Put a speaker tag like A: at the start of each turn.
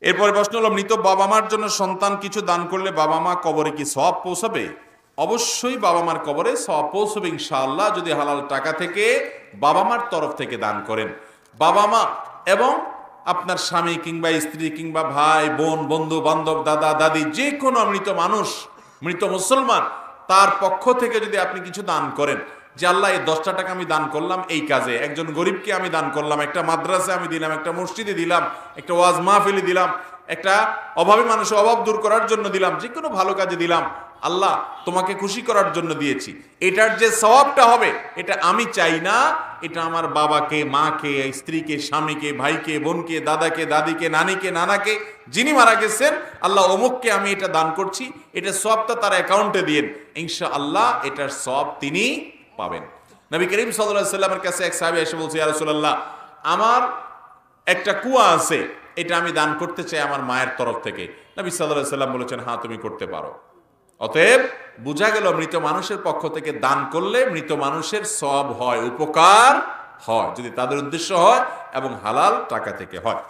A: এরপরে প্রশ্ন হলো, মৃত বাবা মার জন্য সন্তান কিছু দান করলে বাবা মা কবরে কি সওয়াব পৌঁছাবে? অবশ্যই বাবা মার কবরে সওয়াব পৌঁছবে ইনশাআল্লাহ, যদি হালাল টাকা থেকে বাবা মার তরফ থেকে দান করেন। বাবা মা এবং আপনার স্বামী কিংবা স্ত্রী কিংবা ভাই বোন বন্ধু বান্ধব দাদা দাদি যে কোনো মৃত মানুষ, মৃত মুসলমান, তার পক্ষ থেকে যদি আপনি কিছু দান করেন, যে আল্লাহ এই 10টা টাকা আমি দান করলাম এই কাজে, একজন গরিবকে আমি দান করলাম, একটা মাদ্রাসা আমি দিলাম, একটা মসজিদে দিলাম, একটা ওয়াজ মাহফিলে দিলাম, একটা অভাবী মানুষের অভাব দূর করার জন্য দিলাম, যে কোনো ভালো কাজে দিলাম, আল্লাহ তোমাকে খুশি করার জন্য দিয়েছি, এটার যে সওয়াবটা হবে এটা আমি চাই না, এটা আমার বাবাকে মাকে স্ত্রীকে স্বামীকে ভাইকে বোনকে দাদাকে দাদিকে নানিকে নানাকে যিনি মারা গেছেন আল্লাহ অমুককে আমি এটা দান করছি, এটা সওয়াবটা তার অ্যাকাউন্টে দিন, ইনশাআল্লাহ এটার সওয়াব তিনি পাবেন। নবী করিম সাল্লাল্লাহু আলাইহি সাল্লামের কাছে এক সাহাবী এসে বলছে, ইয়া রাসূলুল্লাহ, আমার একটা কুয়া আছে, এটা আমি দান করতে চাই আমার মায়ের তরফ থেকে। নবী সাল্লাল্লাহু আলাইহি সাল্লাম বলেছেন, হ্যাঁ তুমি করতে পারো। অতএব বোঝা গেল মৃত মানুষের পক্ষ থেকে দান করলে মৃত মানুষের সওয়াব হয়, উপকার হয়, যদি তাদের উদ্দেশ্য হয় এবং হালাল টাকা থেকে হয়।